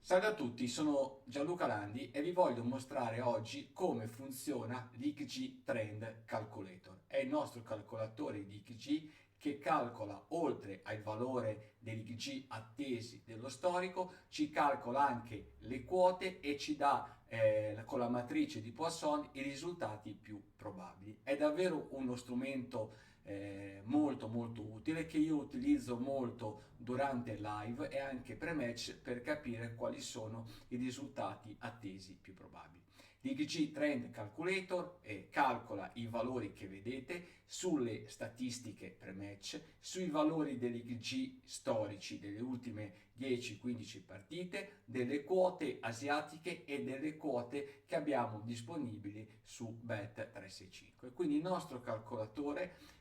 Salve a tutti, sono Gianluca Landi e vi voglio mostrare oggi come funziona l'XG Trend Calculator. È il nostro calcolatore di XG che calcola, oltre al valore dell'XG attesi dello storico, ci calcola anche le quote e ci dà con la matrice di Poisson i risultati più probabili. È davvero uno strumento molto utile che io utilizzo molto durante il live e anche pre-match per capire quali sono i risultati attesi più probabili. L'XG Trend Calculator calcola i valori che vedete sulle statistiche pre-match, sui valori dell'XG storici delle ultime 10-15 partite, delle quote asiatiche e delle quote che abbiamo disponibili su Bet365. Quindi il nostro calcolatore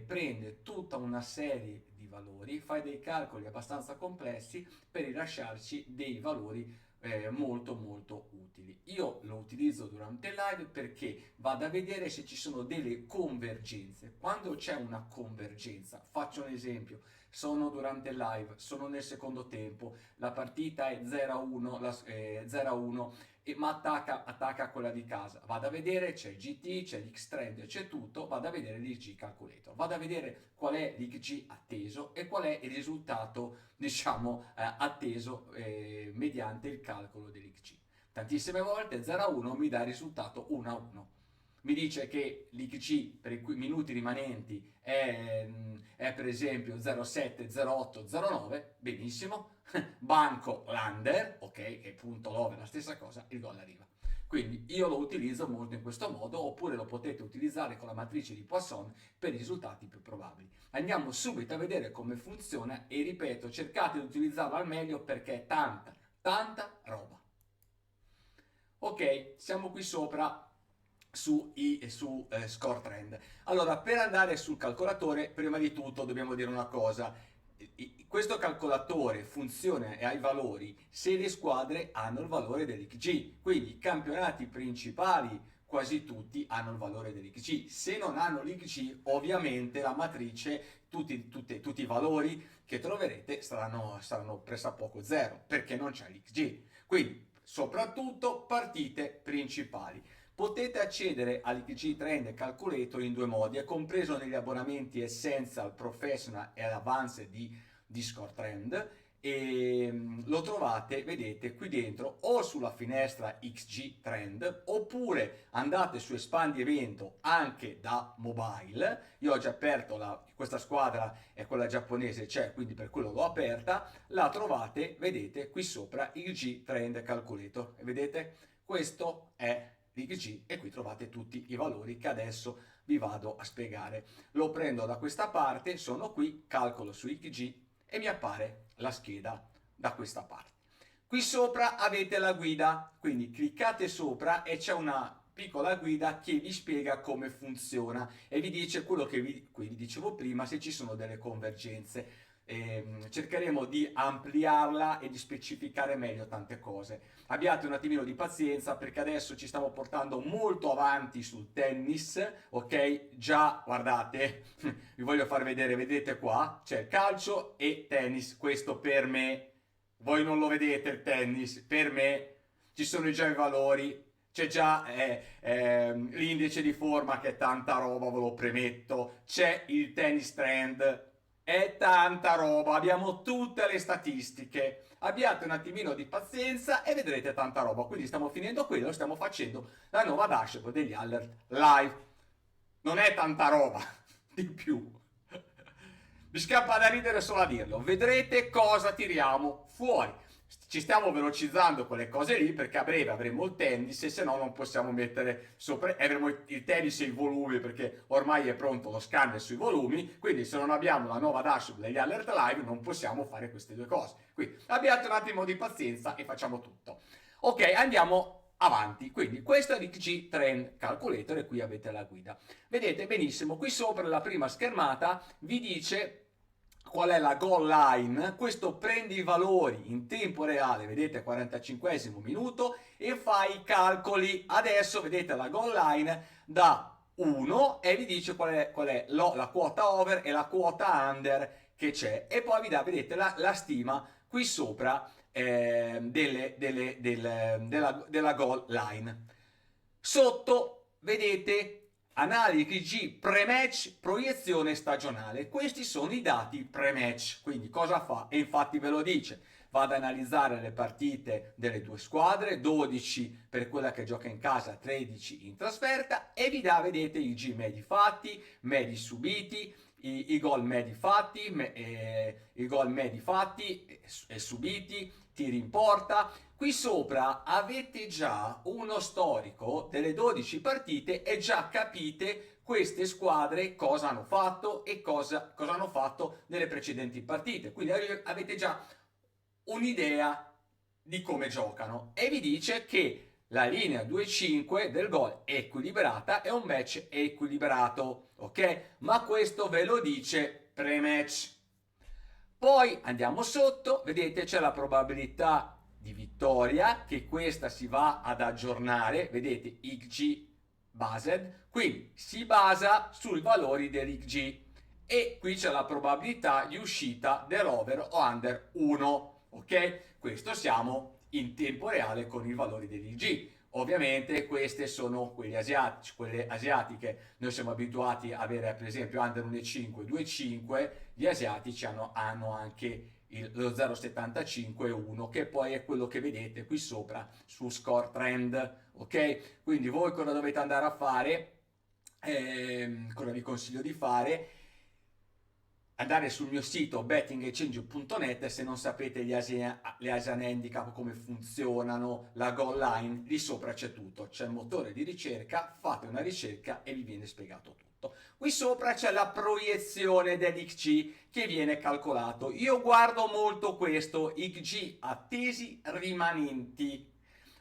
prende tutta una serie di valori, fa dei calcoli abbastanza complessi per rilasciarci dei valori molto utili. Io lo utilizzo durante il live perché vado a vedere se ci sono delle convergenze. Quando c'è una convergenza, faccio un esempio, sono durante il live, sono nel secondo tempo, la partita è 0-1, 0-1 ma attacca quella di casa. Vado a vedere, c'è il GT, c'è l'X-Trend, c'è tutto, vado a vedere l'XG Calculator, vado a vedere qual è l'XG atteso e qual è il risultato, diciamo, atteso mediante il calcolo dell'XG. Tantissime volte 0-1 mi dà il risultato 1-1. Mi dice che l'XG per i minuti rimanenti è per esempio 0,7, 0,8, 0,9, benissimo. Banco l'under, ok, che punto love è la stessa cosa, il gol arriva. Quindi io lo utilizzo molto in questo modo, oppure lo potete utilizzare con la matrice di Poisson per i risultati più probabili. Andiamo subito a vedere come funziona e ripeto, cercate di utilizzarlo al meglio perché è tanta roba. Ok, siamo qui sopra su Score Trend. Allora, per andare sul calcolatore, prima di tutto dobbiamo dire una cosa. Questo calcolatore funziona e ha i valori se le squadre hanno il valore dell'XG, quindi i campionati principali quasi tutti hanno il valore dell'XG. Se non hanno l'XG, ovviamente la matrice, tutti i valori che troverete saranno pressappoco zero, perché non c'è l'XG. Quindi, soprattutto partite principali. Potete accedere all'XG Trend Calculator in due modi, è compreso negli abbonamenti Essential, Professional e Advanced di Score Trend e lo trovate, vedete, qui dentro o sulla finestra XG Trend oppure andate su Espandi Evento anche da mobile. Io ho già aperto questa squadra è quella giapponese, c'è, quindi per quello l'ho aperta. La trovate, vedete, qui sopra XG Trend Calculator e vedete, questo è l'XG e qui trovate tutti i valori che adesso vi vado a spiegare. Lo prendo da questa parte, sono qui, calcolo su XG e mi appare la scheda da questa parte. Qui sopra avete la guida, quindi cliccate sopra e c'è una piccola guida che vi spiega come funziona e vi dice quello che vi dicevo prima, se ci sono delle convergenze. Cercheremo di ampliarla e di specificare meglio tante cose. Abbiate un attimino di pazienza perché adesso ci stiamo portando molto avanti sul tennis, ok? Già, guardate, vi voglio far vedere, vedete qua, c'è calcio e tennis, questo per me, voi non lo vedete il tennis, per me ci sono già i valori, c'è già l'indice di forma che è tanta roba, ve lo premetto, c'è il tennis trend, è tanta roba, abbiamo tutte le statistiche, abbiate un attimino di pazienza e vedrete tanta roba, quindi stiamo finendo quello, stiamo facendo la nuova dashboard degli alert live, non è tanta roba, di più. Mi scappa da ridere solo a dirlo, vedrete cosa tiriamo fuori. Ci stiamo velocizzando quelle cose lì perché a breve avremo il tennis e se no non possiamo mettere sopra, avremo il tennis e i volumi perché ormai è pronto lo scanner sui volumi, quindi se non abbiamo la nuova dashboard degli alert live non possiamo fare queste due cose. Quindi abbiate un attimo di pazienza e facciamo tutto. Ok, andiamo avanti. Quindi questo è l'XG Trend Calculator e qui avete la guida. Vedete benissimo, qui sopra la prima schermata vi dice qual è la goal line. Questo prende i valori in tempo reale, vedete 45esimo minuto, e fa i calcoli. Adesso vedete la goal line da 1 e vi dice qual è la quota over e la quota under che c'è e poi vi dà, vedete, la stima qui sopra della goal line. Sotto vedete analisi G pre-match, proiezione stagionale. Questi sono i dati pre-match, quindi cosa fa? E infatti ve lo dice, va ad analizzare le partite delle due squadre, 12 per quella che gioca in casa, 13 in trasferta, e vi dà, vedete, i G medi fatti, medi subiti, i gol medi fatti, i gol medi fatti e subiti, tiri in porta. Qui sopra avete già uno storico delle 12 partite e già capite queste squadre cosa hanno fatto e cosa hanno fatto nelle precedenti partite. Quindi avete già un'idea di come giocano e vi dice che la linea 2-5 del gol è equilibrata, è un match equilibrato, ok? Ma questo ve lo dice pre-match. Poi andiamo sotto, vedete c'è la probabilità di vittoria, che questa si va ad aggiornare, vedete XG based, quindi si basa sui valori dell'XG e qui c'è la probabilità di uscita dell'over o under 1, ok? Questo siamo in tempo reale con i valori dell'XG. Ovviamente queste sono quelle asiatiche, noi siamo abituati a avere per esempio under 1,5, 2,5, gli asiatici hanno anche lo 0,75 e 1, che poi è quello che vedete qui sopra su Score Trend, ok? Quindi voi cosa dovete andare a fare? Cosa vi consiglio di fare? Andare sul mio sito bettingexchange.net, se non sapete le Asian Handicap come funzionano, la goal line, lì sopra c'è tutto, c'è il motore di ricerca, fate una ricerca e vi viene spiegato tutto. Qui sopra c'è la proiezione dell'XG che viene calcolato. Io guardo molto questo, XG attesi rimanenti.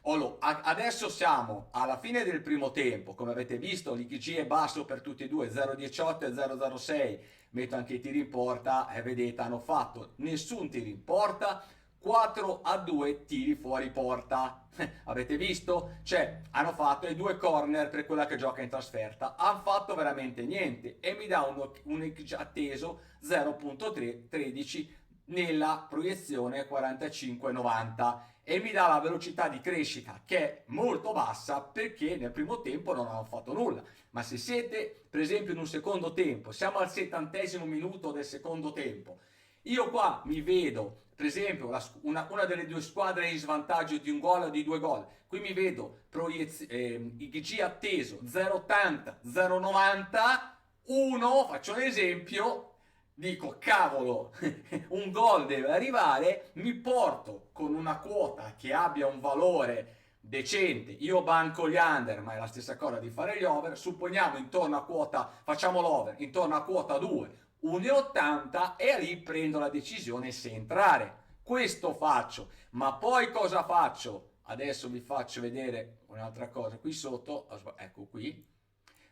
Adesso siamo alla fine del primo tempo, come avete visto l'XG è basso per tutti e due, 0,18 e 0,06, metto anche i tiri in porta e vedete hanno fatto nessun tiro in porta, 4-2 tiri fuori porta. Avete visto? Cioè hanno fatto i due corner per quella che gioca in trasferta, hanno fatto veramente niente e mi dà un XG atteso 0,13 nella proiezione 45-90 e mi dà la velocità di crescita che è molto bassa perché nel primo tempo non hanno fatto nulla. Ma se siete per esempio in un secondo tempo, siamo al 70° minuto del secondo tempo, io qua mi vedo per esempio una delle due squadre in svantaggio di un gol o di due gol, qui mi vedo XG atteso 0,80, 0,90, 1, faccio un esempio, dico cavolo, un gol deve arrivare, mi porto con una quota che abbia un valore decente, io banco gli under, ma è la stessa cosa di fare gli over, supponiamo intorno a quota, facciamo l'over, intorno a quota 2, 1,80 e lì prendo la decisione se entrare. Questo faccio, ma poi cosa faccio? Adesso vi faccio vedere un'altra cosa qui sotto, ecco qui,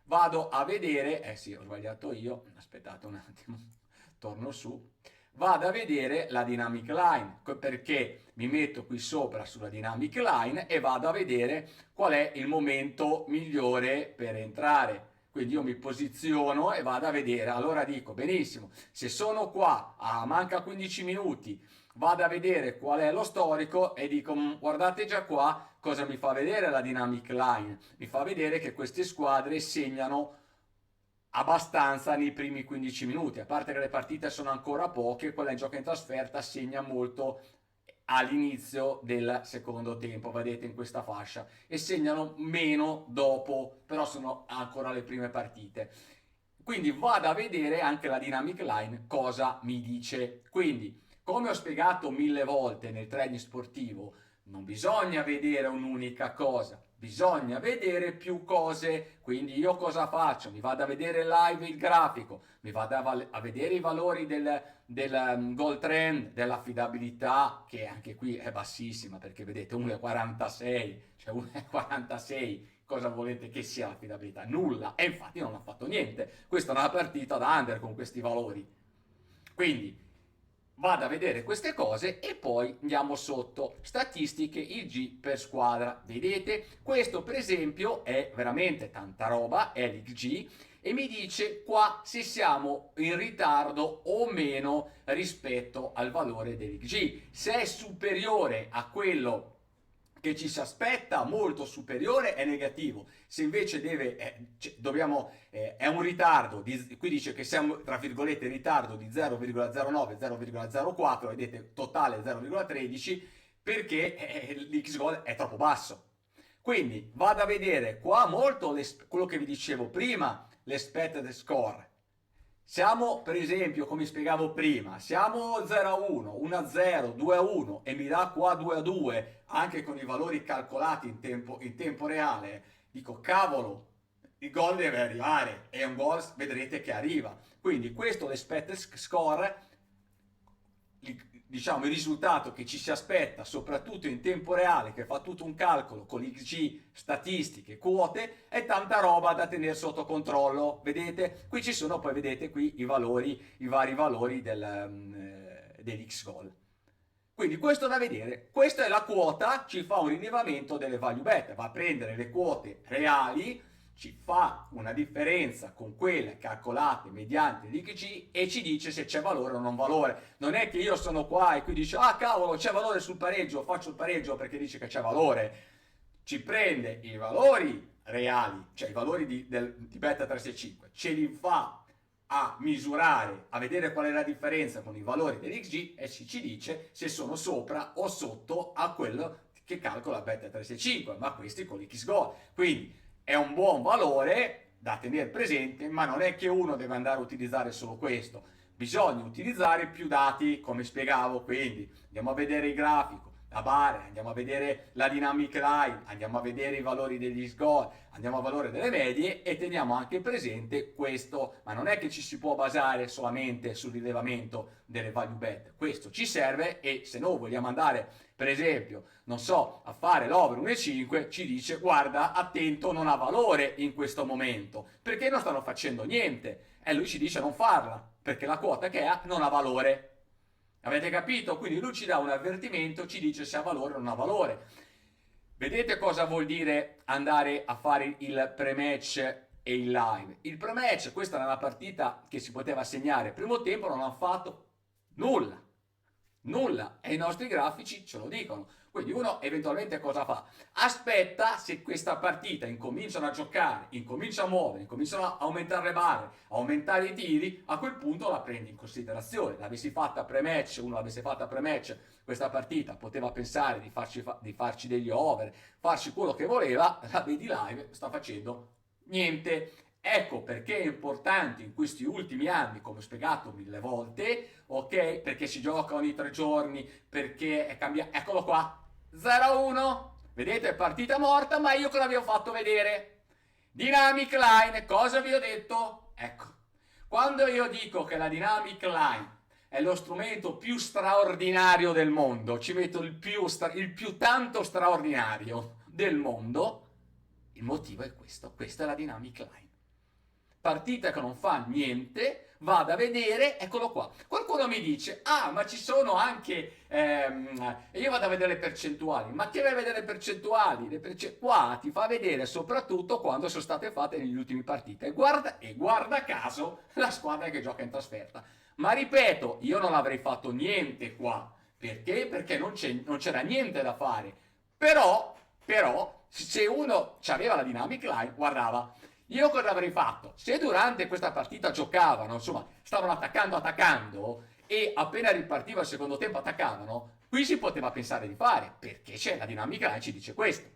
vado a vedere, sì ho sbagliato io, aspettate un attimo, torno su, vado a vedere la dynamic line, perché mi metto qui sopra sulla dynamic line e vado a vedere qual è il momento migliore per entrare. Quindi io mi posiziono e vado a vedere, allora dico benissimo, se sono qua, manca 15 minuti, vado a vedere qual è lo storico e dico guardate già qua cosa mi fa vedere la dynamic line, mi fa vedere che queste squadre segnano abbastanza nei primi 15 minuti, a parte che le partite sono ancora poche, quella in gioco in trasferta segna molto all'inizio del secondo tempo, vedete in questa fascia, e segnano meno dopo, però sono ancora le prime partite. Quindi vado a vedere anche la dynamic line cosa mi dice. Quindi, come ho spiegato 1000 volte nel trading sportivo, non bisogna vedere un'unica cosa, bisogna vedere più cose. Quindi io cosa faccio? Mi vado a vedere live il grafico, mi vado a vedere i valori del goal trend, dell'affidabilità, che anche qui è bassissima, perché vedete 1,46, cioè 1,46, cosa volete che sia l'affidabilità? Nulla, e infatti non ha fatto niente. Questa è una partita da under con questi valori. Quindi vado a vedere queste cose e poi andiamo sotto statistiche, il G per squadra. Vedete, questo per esempio è veramente tanta roba, è l'XG e mi dice qua se siamo in ritardo o meno rispetto al valore dell'XG. Se è superiore a quello che ci si aspetta, molto superiore, è negativo. Se invece è un ritardo, qui dice che siamo tra virgolette in ritardo di 0,09, 0,04, vedete totale 0,13, perché l'X goal è troppo basso. Quindi vado a vedere qua molto quello che vi dicevo prima, l'expected score. Siamo, per esempio, come spiegavo prima, siamo 0-1, 1-0, 2-1 e mi dà qua 2-2 anche con i valori calcolati in tempo reale. Dico, cavolo, il gol deve arrivare e un gol vedrete che arriva. Quindi questo è l'expected score, diciamo il risultato che ci si aspetta soprattutto in tempo reale, che fa tutto un calcolo con l'XG, statistiche, quote, è tanta roba da tenere sotto controllo. Vedete qui ci sono, poi vedete qui i vari valori dell'X goal. Quindi questo da vedere, questa è la quota, ci fa un rilevamento delle value bet, va a prendere le quote reali, ci fa una differenza con quelle calcolate mediante l'XG e ci dice se c'è valore o non valore. Non è che io sono qua e qui dice ah cavolo c'è valore sul pareggio, faccio il pareggio perché dice che c'è valore. Ci prende i valori reali, cioè i valori di Bet365, ce li fa a misurare, a vedere qual è la differenza con i valori dell'XG e ci dice se sono sopra o sotto a quello che calcola Bet365, ma questi con l'X goal. Quindi è un buon valore da tenere presente, ma non è che uno deve andare a utilizzare solo questo, bisogna utilizzare più dati, come spiegavo. Quindi andiamo a vedere il grafico, la barra, andiamo a vedere la dynamic line, andiamo a vedere i valori degli score, andiamo a valore delle medie e teniamo anche presente questo. Ma non è che ci si può basare solamente sul rilevamento delle value bet, questo ci serve, e se noi vogliamo andare per esempio, non so, a fare l'over 1,5, ci dice guarda attento, non ha valore in questo momento perché non stanno facendo niente, e lui ci dice non farla perché la quota che ha non ha valore. Avete capito? Quindi lui ci dà un avvertimento, ci dice se ha valore o non ha valore. Vedete cosa vuol dire andare a fare il pre-match e il live? Il pre-match, questa era una partita che si poteva segnare, primo tempo non ha fatto nulla, e i nostri grafici ce lo dicono. Quindi uno eventualmente cosa fa? Aspetta se questa partita incominciano a giocare, incomincia a muovere, incominciano a aumentare le barre, a aumentare i tiri, a quel punto la prendi in considerazione. L'avessi fatta pre-match, uno l'avesse fatta pre-match questa partita, poteva pensare di farci degli over, farci quello che voleva, la vedi live, sta facendo niente. Ecco perché è importante in questi ultimi anni, come ho spiegato 1000 volte, ok? Perché si gioca ogni 3 giorni, perché è cambiato. Eccolo qua, 0-1. Vedete, è partita morta, ma io cosa vi ho fatto vedere? Dynamic line, cosa vi ho detto? Ecco, quando io dico che la dynamic line è lo strumento più straordinario del mondo, ci metto il più tanto straordinario del mondo, il motivo è questo, questa è la dynamic line. Partita che non fa niente, vado a vedere, eccolo qua. Qualcuno mi dice, ah ma ci sono anche, io vado a vedere le percentuali, ma che vai a vedere le percentuali? Qua ti fa vedere soprattutto quando sono state fatte negli ultimi partite, e guarda caso la squadra che gioca in trasferta. Ma ripeto, io non avrei fatto niente qua, perché? Perché non c'era niente da fare, però se uno aveva la dynamic line, guardava. Io cosa avrei fatto? Se durante questa partita giocavano, insomma, stavano attaccando e appena ripartiva il secondo tempo attaccavano, qui si poteva pensare di fare, perché c'è la dynamic line, ci dice questo.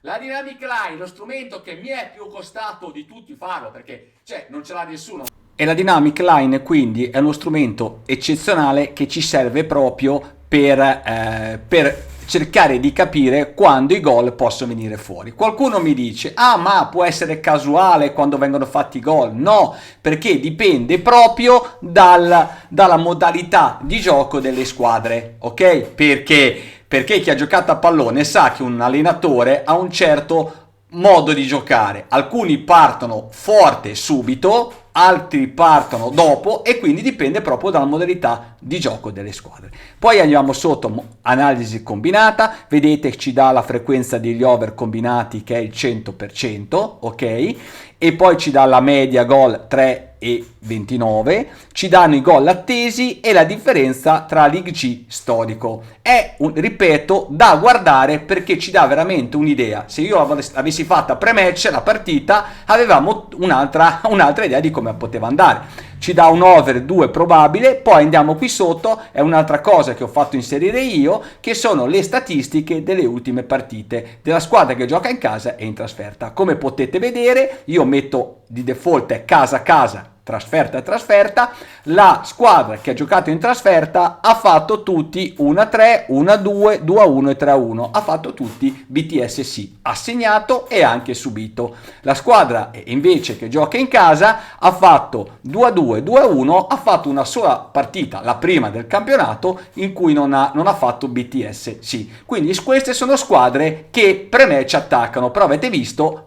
La dynamic line, lo strumento che mi è più costato di tutti farlo, perché non ce l'ha nessuno. E la dynamic line quindi è uno strumento eccezionale che ci serve proprio per cercare di capire quando i gol possono venire fuori. Qualcuno mi dice, ah ma può essere casuale quando vengono fatti i gol? No, perché dipende proprio dalla modalità di gioco delle squadre, ok? Perché chi ha giocato a pallone sa che un allenatore ha un certo modo di giocare. Alcuni partono forte subito, altri partono dopo e quindi dipende proprio dalla modalità di gioco delle squadre. Poi andiamo sotto analisi combinata, vedete ci dà la frequenza degli over combinati che è il 100%, ok? E poi ci dà la media gol 3,29, ci danno i gol attesi e la differenza tra League G storico. È, ripeto, da guardare perché ci dà veramente un'idea. Se io l'avessi fatta pre-match la partita, avevamo un'altra idea di come poteva andare. Ci dà un over 2 probabile, poi andiamo qui sotto, è un'altra cosa che ho fatto inserire io, che sono le statistiche delle ultime partite della squadra che gioca in casa e in trasferta. Come potete vedere, io metto di default casa casa, trasferta, la squadra che ha giocato in trasferta ha fatto tutti 1-3, 1-2, 2-1 e 3-1, ha fatto tutti BTSC, ha segnato e anche subito. La squadra invece che gioca in casa ha fatto 2-2, 2-1, ha fatto una sola partita, la prima del campionato, in cui non ha fatto BTSC. Quindi queste sono squadre che pre-match attaccano, però avete visto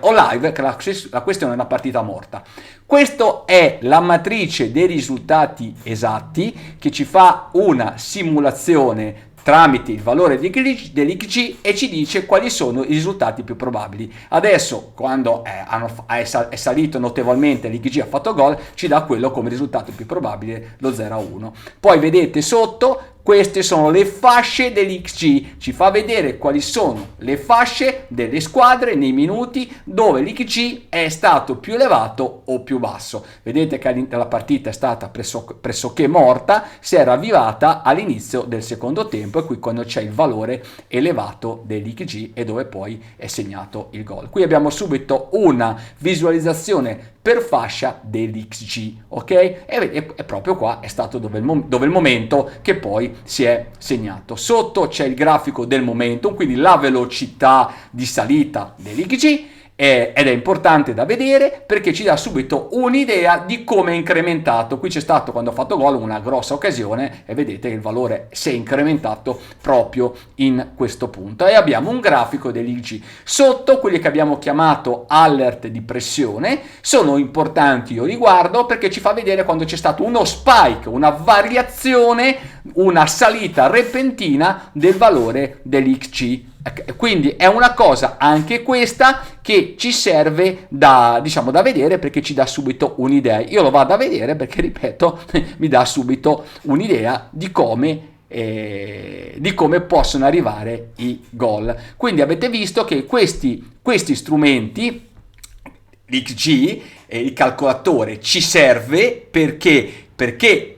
o live che la questione è una partita morta. Questa è la matrice dei risultati esatti che ci fa una simulazione tramite il valore dell'XG e ci dice quali sono i risultati più probabili. Adesso, quando è salito notevolmente l'XG, ha fatto gol, ci dà quello come risultato più probabile, lo 0-1. Poi vedete sotto, queste sono le fasce dell'XG, ci fa vedere quali sono le fasce delle squadre nei minuti dove l'XG è stato più elevato o più basso. Vedete che la partita è stata pressoché morta, si è ravvivata all'inizio del secondo tempo, e qui quando c'è il valore elevato dell'XG e dove poi è segnato il gol. Qui abbiamo subito una visualizzazione per fascia dell'XG, ok? E proprio qua è stato dove il momento che poi si è segnato. Sotto c'è il grafico del momentum, quindi la velocità di salita dell'XG, ed è importante da vedere perché ci dà subito un'idea di come è incrementato. Qui c'è stato, quando ha fatto gol, una grossa occasione e vedete che il valore si è incrementato proprio in questo punto, e abbiamo un grafico dell'XG. Sotto, quelli che abbiamo chiamato alert di pressione sono importanti, io li guardo perché ci fa vedere quando c'è stato uno spike, una variazione, una salita repentina del valore dell'XG. Quindi è una cosa anche questa che ci serve da vedere, perché ci dà subito un'idea. Io lo vado a vedere perché, ripeto, mi dà subito un'idea di come possono arrivare i gol. Quindi avete visto che questi strumenti, l'XG, il calcolatore, ci serve perché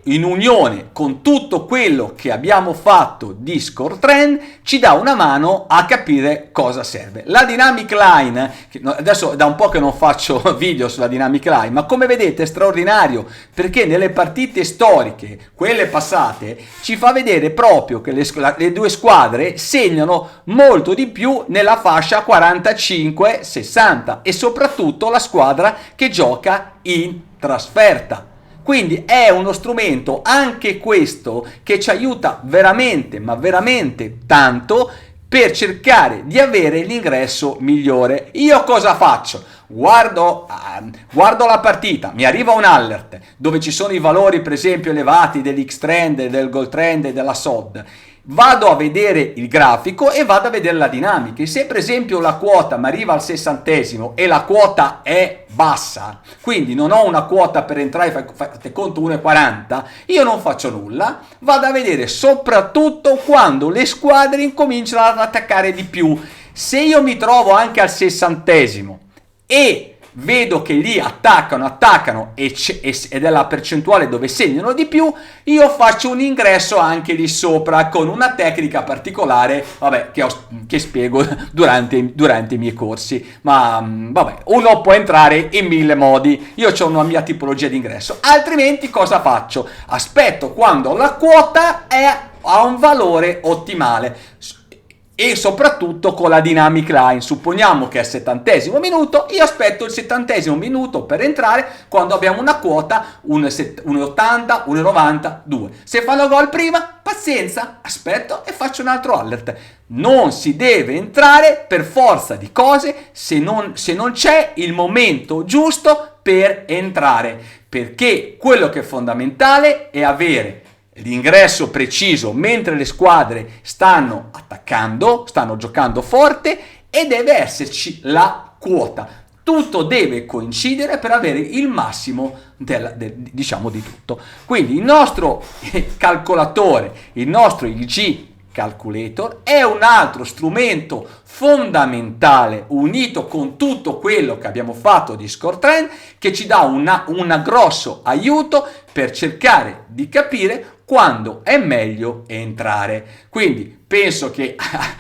in unione con tutto quello che abbiamo fatto di score trend ci dà una mano a capire cosa serve. La dynamic line, adesso da un po' che non faccio video sulla dynamic line, ma come vedete è straordinario perché nelle partite storiche, quelle passate, ci fa vedere proprio che le due squadre segnano molto di più nella fascia 45-60, e soprattutto la squadra che gioca in trasferta. Quindi è uno strumento anche questo che ci aiuta veramente, ma veramente tanto, per cercare di avere l'ingresso migliore. Io cosa faccio? Guardo la partita, mi arriva un alert dove ci sono i valori per esempio elevati dell'X-Trend, del Goal Trend e della SOD. Vado a vedere il grafico e vado a vedere la dinamica. Se per esempio la quota mi arriva al 60° e la quota è bassa, quindi non ho una quota per entrare, fate conto 1,40, io non faccio nulla, vado a vedere soprattutto quando le squadre incominciano ad attaccare di più. Se io mi trovo anche al 60° e vedo che lì attaccano ed è la percentuale dove segnano di più, io faccio un ingresso anche lì sopra con una tecnica particolare, che spiego durante i miei corsi, ma uno può entrare in 1000 modi. Io ho una mia tipologia di ingresso, altrimenti cosa faccio? Aspetto quando la quota ha un valore ottimale, e soprattutto con la dynamic line. Supponiamo che al 70° minuto, io aspetto il 70° minuto per entrare quando abbiamo una quota 1,80, 1,90, 2. Se fanno gol prima, pazienza, aspetto e faccio un altro alert. Non si deve entrare per forza di cose se non c'è il momento giusto per entrare, perché quello che è fondamentale è avere l'ingresso preciso mentre le squadre stanno attaccando, stanno giocando forte, e deve esserci la quota. Tutto deve coincidere per avere il massimo diciamo di tutto. Quindi il nostro calcolatore, il nostro IG Calculator, è un altro strumento fondamentale unito con tutto quello che abbiamo fatto di Score Trend, che ci dà un grosso aiuto per cercare di capire quando è meglio entrare. Quindi penso che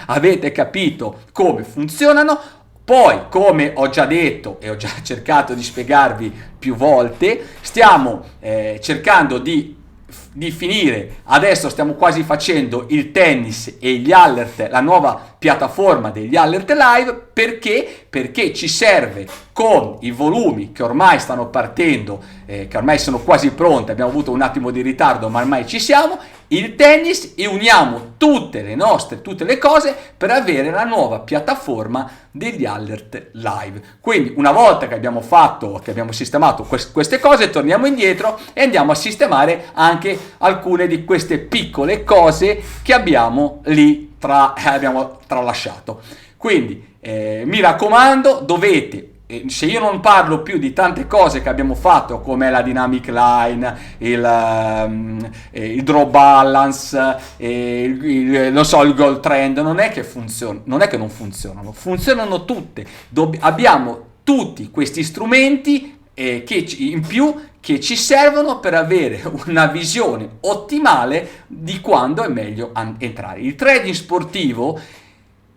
avete capito come funzionano. Poi, come ho già detto e ho già cercato di spiegarvi più volte, stiamo cercando di finire, adesso stiamo quasi facendo il tennis e gli alert, la nuova piattaforma degli alert live, perché ci serve, con i volumi che ormai stanno partendo, che ormai sono quasi pronti, abbiamo avuto un attimo di ritardo ma ormai ci siamo, il tennis, e uniamo tutte le cose per avere la nuova piattaforma degli alert live. Quindi una volta che abbiamo sistemato queste cose, torniamo indietro e andiamo a sistemare anche alcune di queste piccole cose che abbiamo lì abbiamo tralasciato. Quindi mi raccomando, dovete, se io non parlo più di tante cose che abbiamo fatto, come la dynamic line, il draw balance, non so, il goal trend, non è che non funzionano, funzionano tutte. Abbiamo tutti questi strumenti in più che ci servono per avere una visione ottimale di quando è meglio entrare. Il trading sportivo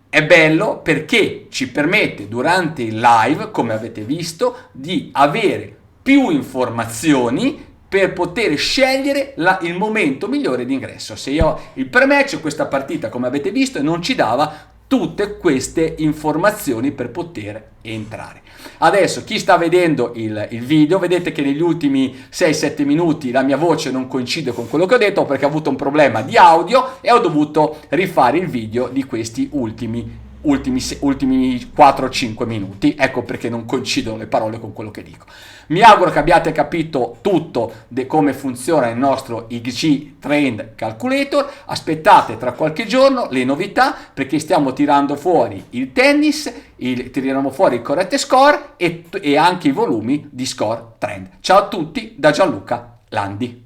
è bello perché ci permette durante il live, come avete visto, di avere più informazioni per poter scegliere il momento migliore di ingresso. Se io il pre-match, questa partita, come avete visto, non ci dava tutte queste informazioni per poter entrare. Adesso chi sta vedendo il video, vedete che negli ultimi 6-7 minuti la mia voce non coincide con quello che ho detto, perché ho avuto un problema di audio e ho dovuto rifare il video di questi ultimi 4-5 minuti. Ecco perché non coincidono le parole con quello che dico. Mi auguro che abbiate capito tutto di come funziona il nostro IG Trend Calculator. Aspettate tra qualche giorno le novità, perché stiamo tirando fuori il tennis, tireremo fuori il correct score e anche i volumi di Score Trend. Ciao a tutti da Gianluca Landi.